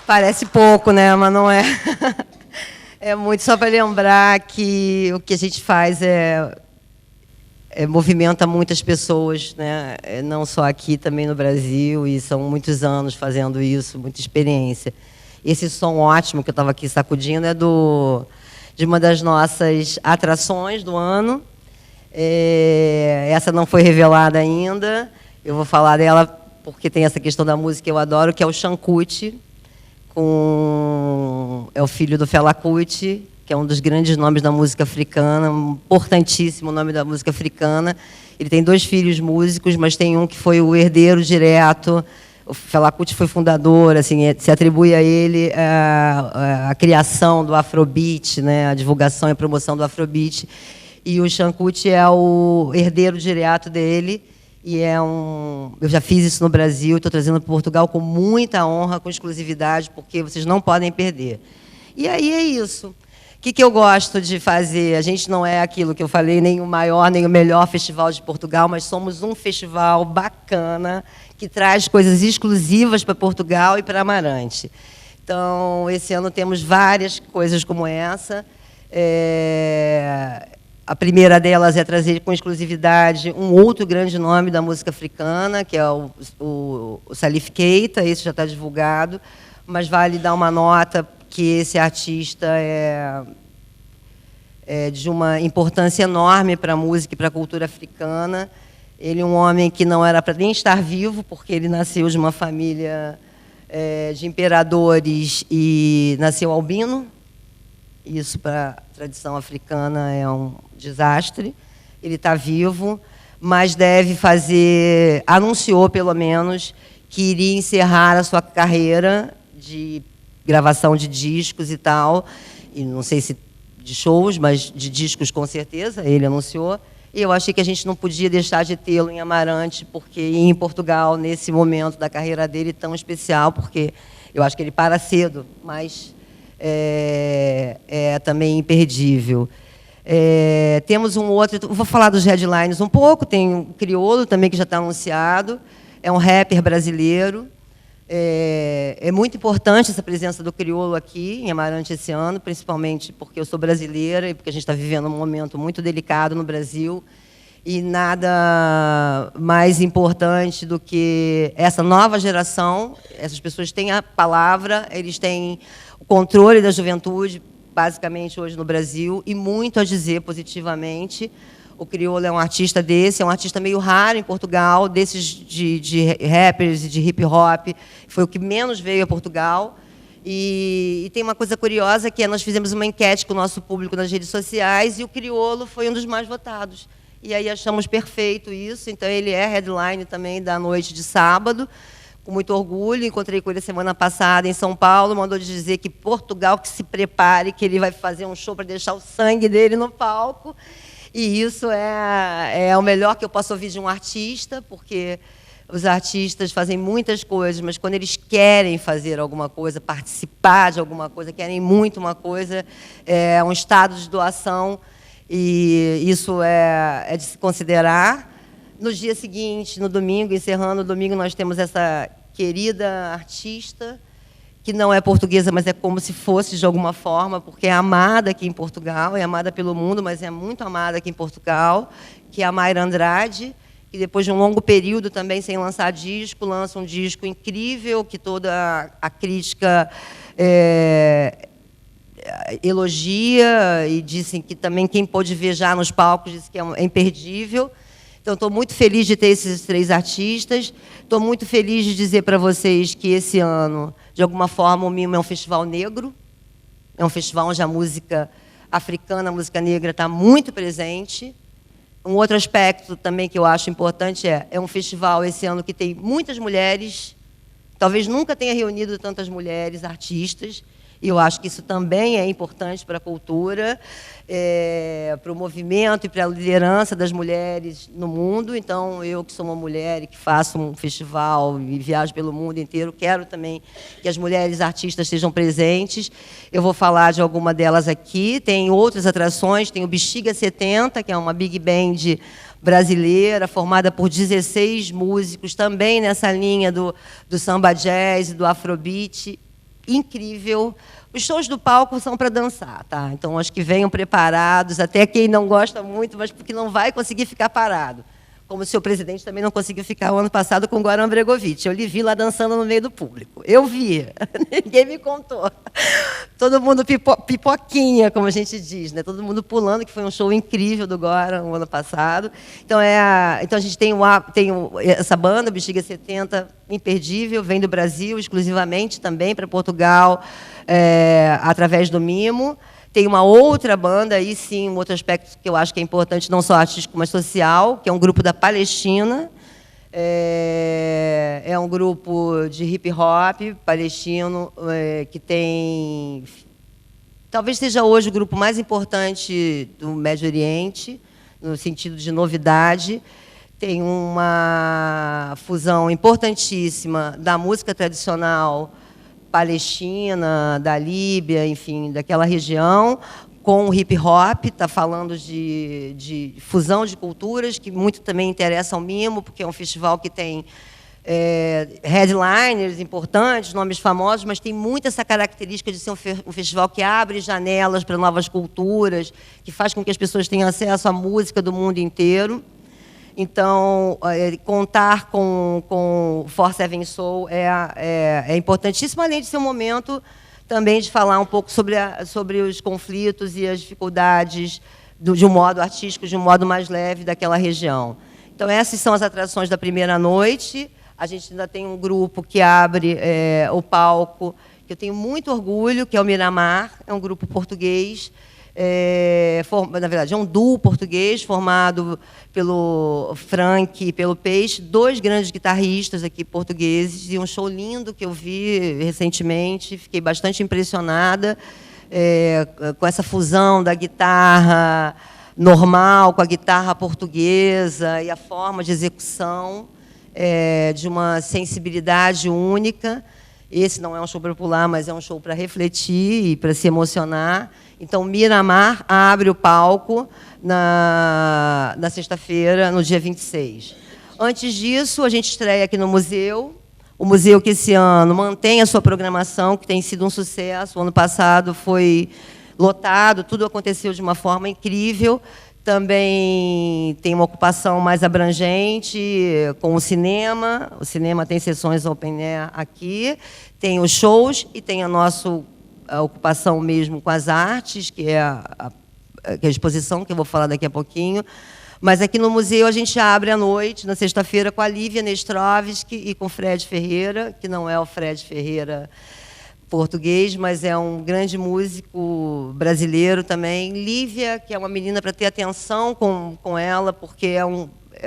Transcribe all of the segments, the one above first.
Parece pouco, né? Mas não é. É muito só para lembrar que o que a gente faz movimenta muitas pessoas, né? Não só aqui, também no Brasil, e são muitos anos fazendo isso, muita experiência. Esse som ótimo que eu estava aqui sacudindo é de uma das nossas atrações do ano. Essa não foi revelada ainda. Eu vou falar dela porque tem essa questão da música que eu adoro, que é o Xancute, é o filho do Fela Kuti, que é um dos grandes nomes da música africana, um importantíssimo nome da música africana. Ele tem 2 filhos músicos, mas tem um que foi o herdeiro direto. O Fela Kuti foi fundador, assim, se atribui a ele a criação do Afrobeat, né, a divulgação e a promoção do Afrobeat. E o Xancute é o herdeiro direto dele. E eu já fiz isso no Brasil, estou trazendo para Portugal com muita honra, com exclusividade, porque vocês não podem perder. E aí é isso. O que eu gosto de fazer? A gente não é aquilo que eu falei, nem o maior, nem o melhor festival de Portugal, mas somos um festival bacana, que traz coisas exclusivas para Portugal e para Amarante. Então, esse ano temos várias coisas como essa. A primeira delas é trazer com exclusividade um outro grande nome da música africana, que é o Salif Keita. Esse já está divulgado, mas vale dar uma nota que esse artista é de uma importância enorme para a música e para a cultura africana. Ele é um homem que não era para nem estar vivo, porque ele nasceu de uma família de imperadores e nasceu albino. Isso, para a tradição africana, é um desastre. Ele está vivo, mas anunciou, pelo menos, que iria encerrar a sua carreira de gravação de discos e tal. E não sei se de shows, mas de discos com certeza, ele anunciou. E eu achei que a gente não podia deixar de tê-lo em Amarante, porque em Portugal, nesse momento da carreira dele tão especial, porque eu acho que ele para cedo, mas também imperdível. Temos um outro, vou falar dos headlines um pouco, tem o Criolo também, que já está anunciado, é um rapper brasileiro. É muito importante essa presença do Criolo aqui em Amarante esse ano, principalmente porque eu sou brasileira e porque a gente está vivendo um momento muito delicado no Brasil, e nada mais importante do que essa nova geração. Essas pessoas têm a palavra, eles têm o controle da juventude, basicamente, hoje no Brasil, e muito a dizer positivamente. O Criolo é um artista desse, é um artista meio raro em Portugal, desses de rappers e de hip-hop, foi o que menos veio a Portugal. E tem uma coisa curiosa, que nós fizemos uma enquete com o nosso público nas redes sociais, e o Criolo foi um dos mais votados. E aí achamos perfeito isso, então ele é headline também da noite de sábado, com muito orgulho. Encontrei com ele semana passada em São Paulo, mandou dizer que Portugal que se prepare, que ele vai fazer um show para deixar o sangue dele no palco. E isso é o melhor que eu posso ouvir de um artista, porque os artistas fazem muitas coisas, mas quando eles querem fazer alguma coisa, participar de alguma coisa, querem muito uma coisa, é um estado de doação, e isso é de se considerar. No dia seguinte, no domingo, encerrando o domingo, nós temos essa querida artista, que não é portuguesa, mas é como se fosse de alguma forma, porque é amada aqui em Portugal, é amada pelo mundo, mas é muito amada aqui em Portugal, que é a Mayra Andrade, que depois de um longo período também sem lançar disco, lança um disco incrível, que toda a crítica elogia, e dizem que também quem pôde ver já nos palcos disse que é imperdível. Então, estou muito feliz de ter esses 3 artistas. Estou muito feliz de dizer para vocês que esse ano, de alguma forma, o Mimo é um festival negro. É um festival onde a música africana, a música negra, está muito presente. Um outro aspecto também que eu acho importante é um festival esse ano que tem muitas mulheres. Talvez nunca tenha reunido tantas mulheres artistas. E eu acho que isso também é importante para a cultura, para o movimento e para a liderança das mulheres no mundo. Então, eu que sou uma mulher e que faço um festival e viajo pelo mundo inteiro, quero também que as mulheres artistas estejam presentes. Eu vou falar de alguma delas aqui. Tem outras atrações, tem o Bexiga 70, que é uma big band brasileira, formada por 16 músicos, também nessa linha do samba jazz e do afrobeat. incrível. Os shows do palco são para dançar, tá? Então, acho que venham preparados, até quem não gosta muito, mas porque não vai conseguir ficar parado. Como o seu presidente também não conseguiu ficar o ano passado com o Goran Bregovic. Eu lhe vi lá dançando no meio do público. Eu vi, ninguém me contou. Todo mundo pipoquinha, como a gente diz, né? Todo mundo pulando, que foi um show incrível do Goran no ano passado. Então, então a gente tem essa banda, Bexiga 70, imperdível, vem do Brasil exclusivamente também para Portugal, através do Mimo. Tem uma outra banda, aí sim, um outro aspecto que eu acho que é importante, não só artístico, mas social, que é um grupo da Palestina. É um grupo de hip-hop palestino que tem... Talvez seja hoje o grupo mais importante do Médio Oriente, no sentido de novidade. Tem uma fusão importantíssima da música tradicional Palestina, da Líbia, enfim, daquela região, com o hip-hop, está falando de fusão de culturas, que muito também interessa ao Mimo, porque é um festival que tem headliners importantes, nomes famosos, mas tem muito essa característica de ser um festival que abre janelas para novas culturas, que faz com que as pessoas tenham acesso à música do mundo inteiro. Então, contar com o For Seven Soul é importantíssimo, além de ser um momento também de falar um pouco sobre os conflitos e as dificuldades de um modo artístico, de um modo mais leve daquela região. Então, essas são as atrações da primeira noite. A gente ainda tem um grupo que abre o palco, que eu tenho muito orgulho, que é o Miramar, é um grupo português, na verdade, é um duo português formado pelo Frank e pelo Peixe, dois grandes guitarristas aqui portugueses, e um show lindo que eu vi recentemente, fiquei bastante impressionada com essa fusão da guitarra normal com a guitarra portuguesa e a forma de execução de uma sensibilidade única. Esse não é um show para pular, mas é um show para refletir e para se emocionar. Então, Miramar abre o palco na sexta-feira, no dia 26. Antes disso, a gente estreia aqui no museu. O museu que esse ano mantém a sua programação, que tem sido um sucesso. O ano passado foi lotado, tudo aconteceu de uma forma incrível. Também tem uma ocupação mais abrangente com o cinema. O cinema tem sessões open air aqui, tem os shows e tem a nossa ocupação mesmo com as artes, que é a exposição, que eu vou falar daqui a pouquinho. Mas aqui no museu a gente abre à noite, na sexta-feira, com a Lívia Nestrovski e com o Fred Ferreira, que não é o Fred Ferreira português, mas é um grande músico brasileiro também. Lívia, que é uma menina para ter atenção com ela, porque é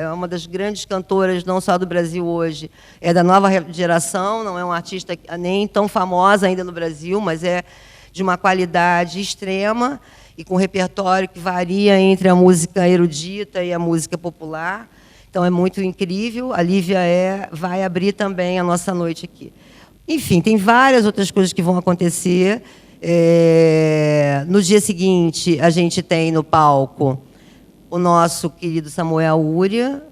uma das grandes cantoras, não só do Brasil hoje, é da nova geração, não é uma artista nem tão famosa ainda no Brasil, mas é de uma qualidade extrema e com um repertório que varia entre a música erudita e a música popular. Então, é muito incrível. A Lívia vai abrir também a nossa noite aqui. Enfim, tem várias outras coisas que vão acontecer. No dia seguinte, a gente tem no palco o nosso querido Samuel Uria,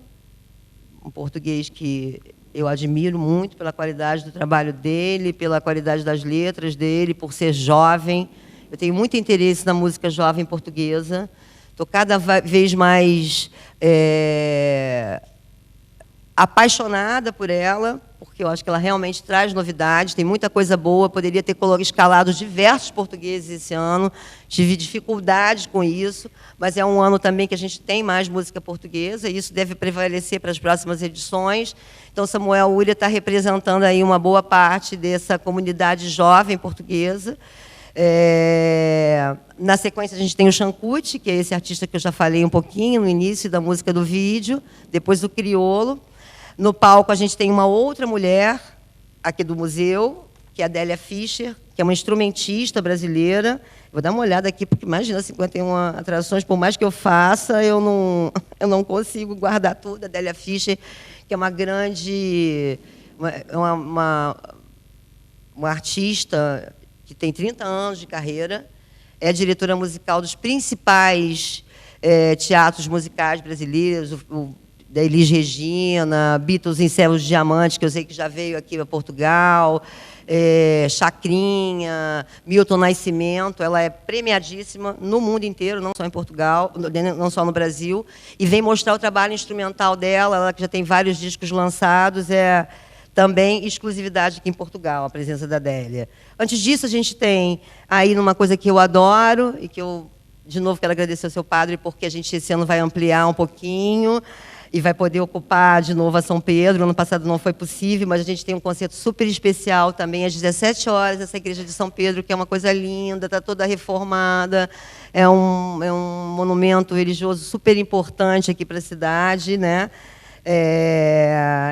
um português que eu admiro muito pela qualidade do trabalho dele, pela qualidade das letras dele, por ser jovem. Eu tenho muito interesse na música jovem portuguesa. Estou cada vez mais apaixonada por ela, porque eu acho que ela realmente traz novidades, tem muita coisa boa, poderia ter escalado diversos portugueses esse ano, tive dificuldades com isso, mas é um ano também que a gente tem mais música portuguesa, e isso deve prevalecer para as próximas edições. Então, Samuel Uria está representando aí uma boa parte dessa comunidade jovem portuguesa. Na sequência, a gente tem o Xancute, que é esse artista que eu já falei um pouquinho no início da música do vídeo, depois do Criolo. No palco, a gente tem uma outra mulher aqui do museu, que é a Adélia Fischer, que é uma instrumentista brasileira. Vou dar uma olhada aqui, porque imagina 51 atrações, por mais que eu faça, eu não consigo guardar tudo. A Adélia Fischer, que é uma grande... uma artista que tem 30 anos de carreira, é diretora musical dos principais teatros musicais brasileiros, da Elis Regina, Beatles em Céus de Diamantes, que eu sei que já veio aqui a Portugal, Chacrinha, Milton Nascimento. Ela é premiadíssima no mundo inteiro, não só em Portugal, não só no Brasil, e vem mostrar o trabalho instrumental dela. Ela que já tem vários discos lançados, também exclusividade aqui em Portugal, a presença da Adélia. Antes disso, a gente tem aí numa coisa que eu adoro e que eu, de novo, quero agradecer ao seu padre, porque a gente esse ano vai ampliar um pouquinho e vai poder ocupar de novo a São Pedro. Ano passado não foi possível, mas a gente tem um concerto super especial também, às 17 horas, essa igreja de São Pedro, que é uma coisa linda, está toda reformada, é um monumento religioso super importante aqui para a cidade, né?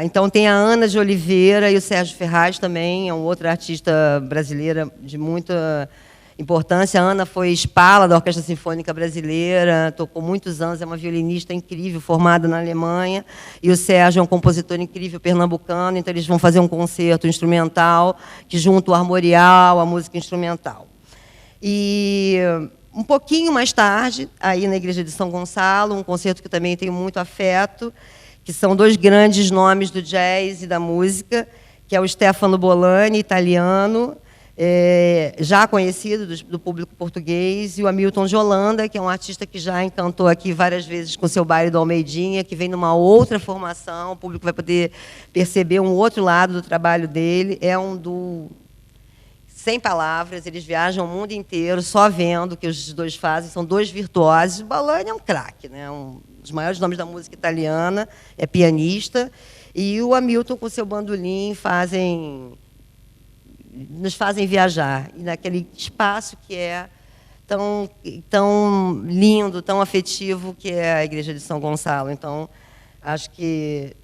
Então tem a Ana de Oliveira e o Sérgio Ferraz também, é um outro artista brasileira de muita importância. A Ana foi espala da Orquestra Sinfônica Brasileira, tocou muitos anos, é uma violinista incrível, formada na Alemanha, e o Sérgio é um compositor incrível, pernambucano, então eles vão fazer um concerto instrumental que junta o armorial, a música instrumental. E um pouquinho mais tarde, aí na Igreja de São Gonçalo, um concerto que eu também tenho muito afeto, que são dois grandes nomes do jazz e da música, que é o Stefano Bolani, italiano, já conhecido do público português, e o Hamilton de Holanda, que é um artista que já encantou aqui várias vezes com seu baile do Almeidinha, que vem numa outra formação, o público vai poder perceber um outro lado do trabalho dele. É um duo sem palavras, eles viajam o mundo inteiro só vendo o que os dois fazem, são dois virtuosos. O Bolani é um craque, né? Um dos maiores nomes da música italiana, é pianista, e o Hamilton, com seu bandolim, nos fazem viajar, e naquele espaço que é tão lindo, tão afetivo, que é a Igreja de São Gonçalo. Então, acho que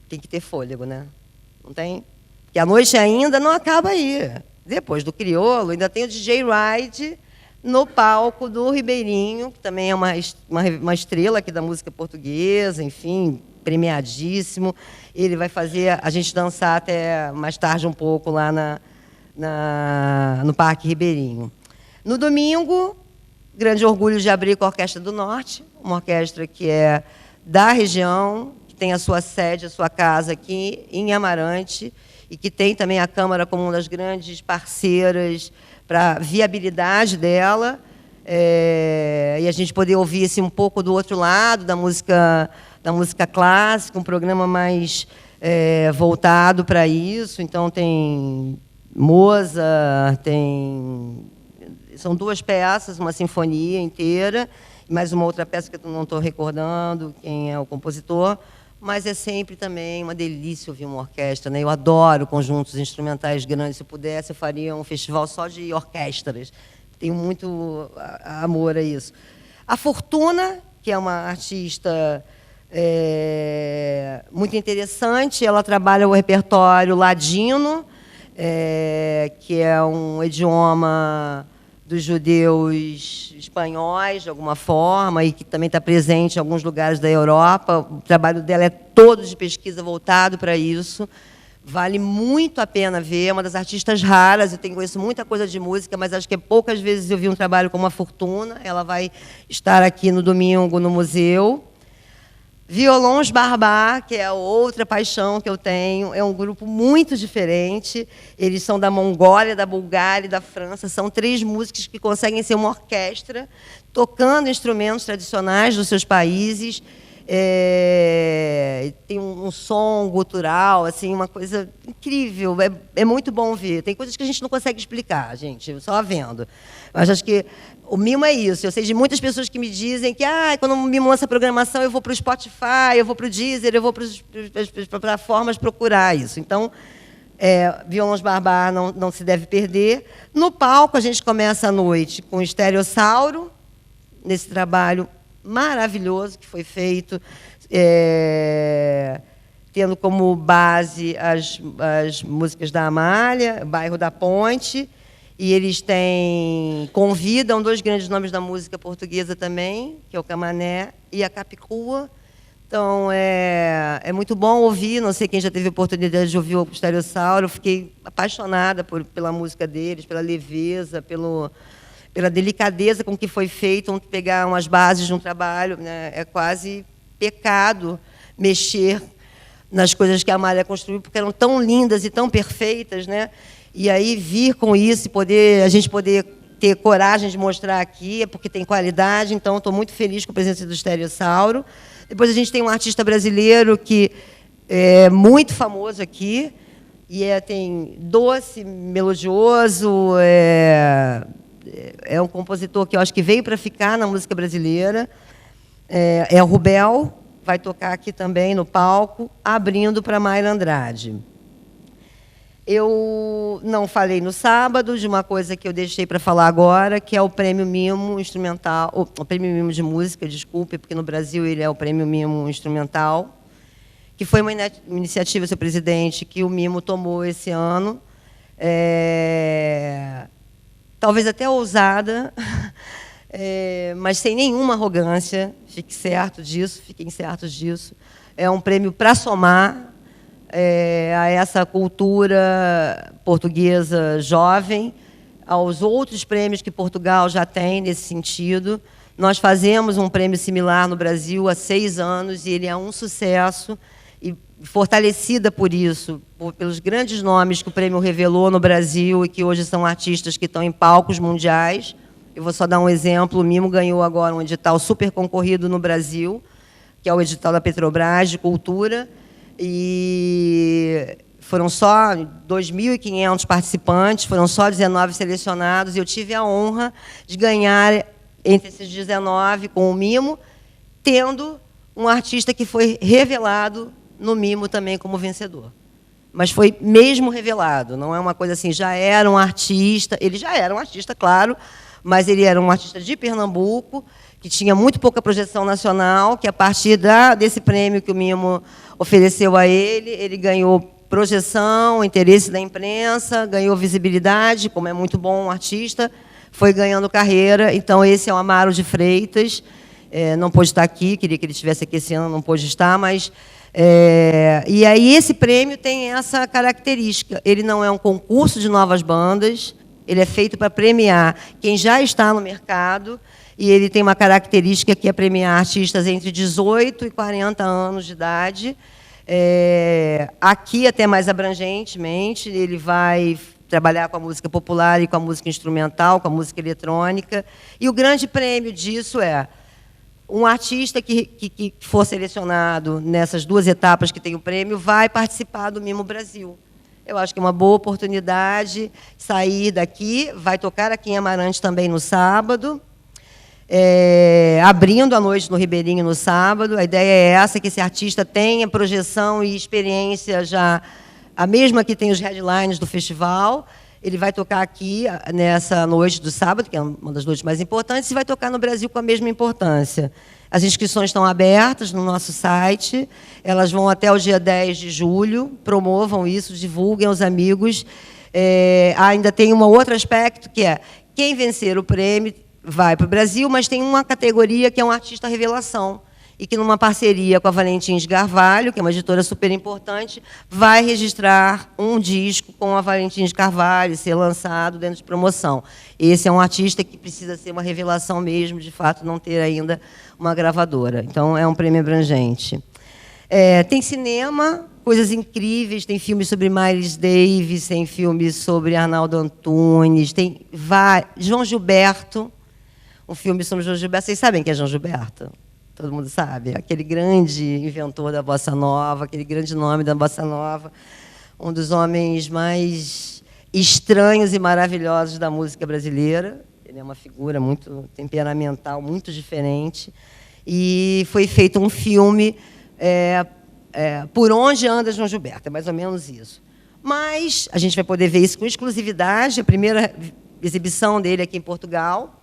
tem que ter fôlego, né? Não tem? Porque a noite ainda não acaba aí. Depois do Criolo, ainda tem o DJ Ride no palco do Ribeirinho, que também é uma estrela aqui da música portuguesa, enfim, premiadíssimo. Ele vai fazer a gente dançar até mais tarde um pouco lá no Parque Ribeirinho. No domingo, grande orgulho de abrir com a Orquestra do Norte, uma orquestra que é da região, que tem a sua sede, a sua casa aqui em Amarante, e que tem também a Câmara como uma das grandes parceiras para a viabilidade dela, e a gente poder ouvir assim, um pouco do outro lado da música clássica, um programa mais voltado para isso. Então tem Mozart, são duas peças, uma sinfonia inteira, e mais uma outra peça que eu não estou recordando quem é o compositor, mas é sempre também uma delícia ouvir uma orquestra, né? Eu adoro conjuntos instrumentais grandes. Se eu pudesse, eu faria um festival só de orquestras. Tenho muito amor a isso. A Fortuna, que é uma artista muito interessante, ela trabalha o repertório ladino, que é um idioma dos judeus espanhóis, de alguma forma, e que também está presente em alguns lugares da Europa. O trabalho dela é todo de pesquisa voltado para isso. Vale muito a pena ver. É uma das artistas raras. Eu conheço muita coisa de música, mas acho que poucas vezes eu vi um trabalho como a Fortuna. Ela vai estar aqui no domingo no museu. Violões Barbá, que é outra paixão que eu tenho, é um grupo muito diferente. Eles são da Mongólia, da Bulgária e da França. São 3 músicos que conseguem ser uma orquestra, tocando instrumentos tradicionais dos seus países. Tem um som gutural, assim, uma coisa incrível. É muito bom ver. Tem coisas que a gente não consegue explicar, gente, só vendo. Mas acho que o mimo é isso. Eu sei de muitas pessoas que me dizem que quando o mimo lança a programação, eu vou para o Spotify, eu vou para o Deezer, eu vou para as plataformas procurar isso. Então, Violões Barbá não se deve perder. No palco, a gente começa a noite com o Estereossauro, nesse trabalho maravilhoso que foi feito, tendo como base as músicas da Amália, Bairro da Ponte. E eles convidam 2 grandes nomes da música portuguesa também, que é o Camané e a Capicua. Então, é muito bom ouvir. Não sei quem já teve a oportunidade de ouvir o Estereossauro. Fiquei apaixonada pela música deles, pela leveza, pela delicadeza com que foi feito. Pegar umas bases de um trabalho, né? É quase pecado mexer nas coisas que a Amália construiu, porque eram tão lindas e tão perfeitas, né? E aí vir com isso e a gente poder ter coragem de mostrar aqui, é porque tem qualidade. Então, estou muito feliz com a presença do Estereossauro. Depois a gente tem um artista brasileiro que é muito famoso aqui, e tem doce, melodioso, é um compositor que eu acho que veio para ficar na música brasileira. É o Rubel, vai tocar aqui também no palco, abrindo para Mayra Andrade. Eu não falei no sábado de uma coisa que eu deixei para falar agora, que é o Prêmio Mimo Instrumental, o Prêmio Mimo de Música, desculpe, porque no Brasil ele é o Prêmio Mimo Instrumental, que foi uma iniciativa, seu presidente, que o Mimo tomou esse ano, talvez até ousada, mas sem nenhuma arrogância, fiquem certos disso. É um prêmio para somar a essa cultura portuguesa jovem, aos outros prêmios que Portugal já tem nesse sentido. Nós fazemos um prêmio similar no Brasil há 6 anos, e ele é um sucesso, e fortalecida por isso, pelos grandes nomes que o prêmio revelou no Brasil e que hoje são artistas que estão em palcos mundiais. Eu vou só dar um exemplo: o Mimo ganhou agora um edital super concorrido no Brasil, que é o edital da Petrobras de Cultura, e foram só 2.500 participantes, foram só 19 selecionados, e eu tive a honra de ganhar entre esses 19 com o Mimo, tendo um artista que foi revelado no Mimo também como vencedor. Mas foi mesmo revelado, não é uma coisa assim, já era um artista, ele já era um artista, claro, mas ele era um artista de Pernambuco, que tinha muito pouca projeção nacional, que a partir desse prêmio que o Mimo ofereceu a ele ganhou projeção, interesse da imprensa, ganhou visibilidade, como é muito bom um artista, foi ganhando carreira. Então, esse é o Amaro de Freitas, não pôde estar aqui, queria que ele estivesse aqui esse ano, não pôde estar, mas... e aí esse prêmio tem essa característica, ele não é um concurso de novas bandas, ele é feito para premiar quem já está no mercado, e ele tem uma característica que é premiar artistas entre 18 e 40 anos de idade. Aqui, até mais abrangentemente, ele vai trabalhar com a música popular e com a música instrumental, com a música eletrônica. E o grande prêmio disso é um artista que for selecionado nessas 2 etapas que tem o prêmio vai participar do Mimo Brasil. Eu acho que é uma boa oportunidade sair daqui, vai tocar aqui em Amarante também no sábado, abrindo a noite no Ribeirinho no sábado. A ideia é essa, que esse artista tenha projeção e experiência já, a mesma que tem os headlines do festival. Ele vai tocar aqui nessa noite do sábado, que é uma das noites mais importantes, e vai tocar no Brasil com a mesma importância. As inscrições estão abertas no nosso site, elas vão até o dia 10 de julho, promovam isso, divulguem aos amigos. Ainda tem um outro aspecto, que é quem vencer o prêmio vai para o Brasil, mas tem uma categoria que é um artista revelação, e que, numa parceria com a Valentins Carvalho, que é uma editora super importante, vai registrar um disco com a Valentins Carvalho, ser lançado dentro de promoção. Esse é um artista que precisa ser uma revelação mesmo, de fato, não ter ainda uma gravadora. Então, é um prêmio abrangente. Tem cinema, coisas incríveis, tem filmes sobre Miles Davis, tem filmes sobre Arnaldo Antunes, tem João Gilberto, um filme sobre João Gilberto. Vocês sabem quem é João Gilberto? Todo mundo sabe? Aquele grande inventor da bossa nova, aquele grande nome da bossa nova, um dos homens mais estranhos e maravilhosos da música brasileira. Ele é uma figura muito temperamental, muito diferente. E foi feito um filme, Por Onde Anda João Gilberto, é mais ou menos isso. Mas a gente vai poder ver isso com exclusividade, a primeira exibição dele aqui em Portugal.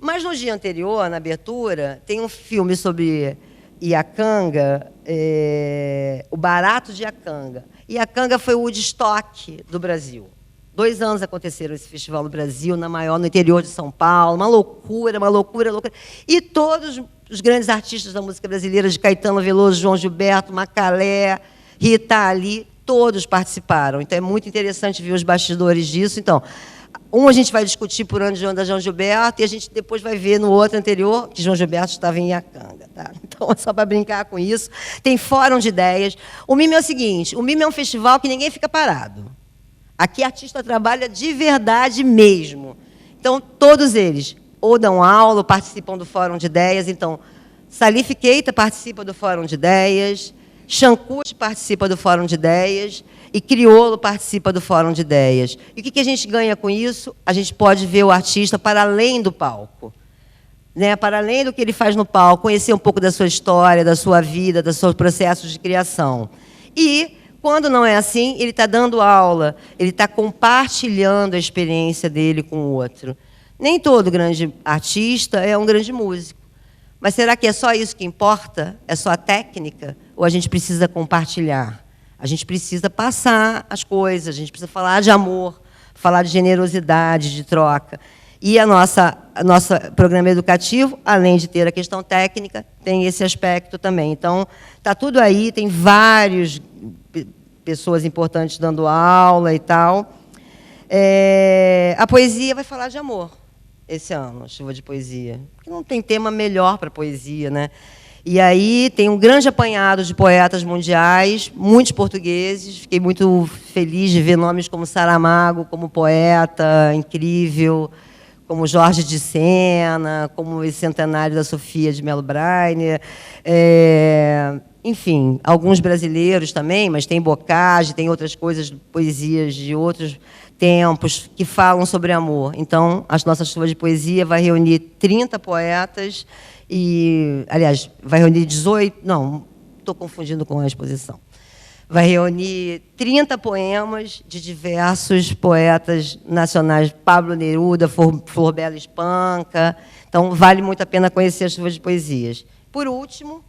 Mas no dia anterior, na abertura, tem um filme sobre Iacanga, O Barato de Iacanga. Iacanga foi o Woodstock do Brasil. 2 anos aconteceram esse festival no Brasil, no interior de São Paulo, uma loucura, uma loucura, loucura. E todos os grandes artistas da música brasileira, de Caetano Veloso, João Gilberto, Macalé, Rita Lee, todos participaram. Então, é muito interessante ver os bastidores disso. Então, Um a gente vai discutir por ano da João Gilberto e a gente depois vai ver no outro anterior que João Gilberto estava em Iacanga. Tá? Então, é só para brincar com isso. Tem fórum de ideias. O MIME é o seguinte, o MIME é um festival que ninguém fica parado. Aqui artista trabalha de verdade mesmo. Então, todos eles ou dão aula, ou participam do fórum de ideias. Então, Salif Keita participa do fórum de ideias, Xancute participa do fórum de ideias, e Criolo participa do fórum de ideias. E o que a gente ganha com isso? A gente pode ver o artista para além do palco. Né? Para além do que ele faz no palco, conhecer um pouco da sua história, da sua vida, dos seus processos de criação. E, quando não é assim, ele está dando aula, ele está compartilhando a experiência dele com o outro. Nem todo grande artista é um grande músico. Mas será que é só isso que importa? É só a técnica? Ou a gente precisa compartilhar? A gente precisa passar as coisas, a gente precisa falar de amor, falar de generosidade, de troca. E nosso programa educativo, além de ter a questão técnica, tem esse aspecto também. Então, está tudo aí, tem várias pessoas importantes dando aula e tal. A poesia vai falar de amor esse ano, Chuva de Poesia. Porque não tem tema melhor para poesia, né? E aí tem um grande apanhado de poetas mundiais, muitos portugueses. Fiquei muito feliz de ver nomes como Saramago, como poeta incrível, como Jorge de Sena, como esse centenário da Sofia de Mello Breiner. Enfim, alguns brasileiros também, mas tem Bocage, tem outras coisas, poesias de outros tempos que falam sobre amor. Então, a nossa Chuva de Poesia vai reunir 30 poetas e, aliás, vai reunir 18... Não, estou confundindo com a exposição. Vai reunir 30 poemas de diversos poetas nacionais, Pablo Neruda, Flor Bela Espanca. Então, vale muito a pena conhecer a Chuva de Poesias. Por último,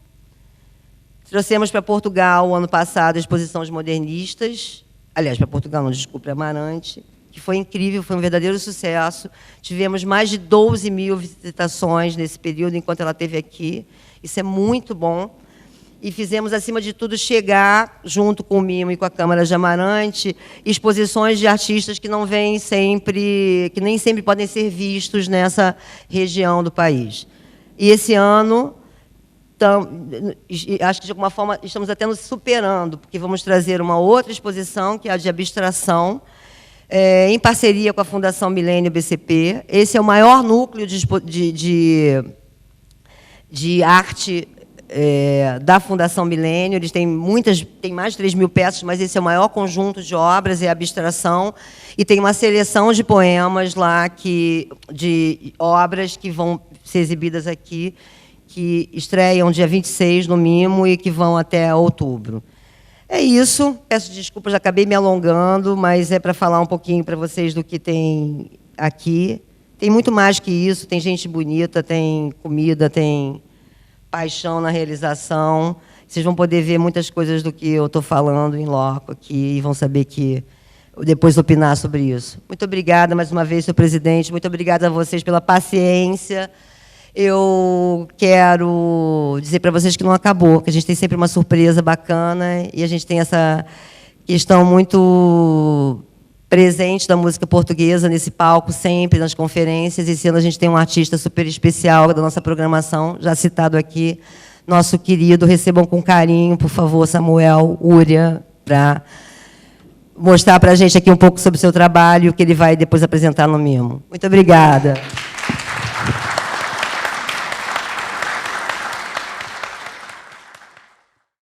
trouxemos para Portugal, o ano passado, a exposição de modernistas. Aliás, para Portugal, não, desculpe, para Amarante, que foi incrível, foi um verdadeiro sucesso. Tivemos mais de 12 mil visitações nesse período, enquanto ela esteve aqui. Isso é muito bom. E fizemos, acima de tudo, chegar, junto com o MIMO e com a Câmara de Amarante, exposições de artistas que não vêm sempre, que nem sempre podem ser vistos nessa região do país. E esse ano, acho que, de alguma forma, estamos até nos superando, porque vamos trazer uma outra exposição, que é a de abstração, em parceria com a Fundação Milênio BCP. Esse é o maior núcleo de arte da Fundação Milênio. Eles têm mais de 3 mil peças, mas esse é o maior conjunto de obras, é abstração, e tem uma seleção de poemas lá, de obras que vão ser exibidas aqui, que estreiam dia 26 no MIMO e que vão até outubro. É isso. Peço desculpas, já acabei me alongando, mas é para falar um pouquinho para vocês do que tem aqui. Tem muito mais que isso, tem gente bonita, tem comida, tem paixão na realização. Vocês vão poder ver muitas coisas do que eu estou falando em loco aqui e vão saber que depois opinar sobre isso. Muito obrigada mais uma vez, senhor presidente. Muito obrigada a vocês pela paciência. Eu quero dizer para vocês que não acabou, que a gente tem sempre uma surpresa bacana e a gente tem essa questão muito presente da música portuguesa nesse palco, sempre, nas conferências. Esse ano a gente tem um artista super especial da nossa programação, já citado aqui, nosso querido. Recebam com carinho, por favor, Samuel Uria, para mostrar para a gente aqui um pouco sobre o seu trabalho, que ele vai depois apresentar no MIMO. Muito obrigada.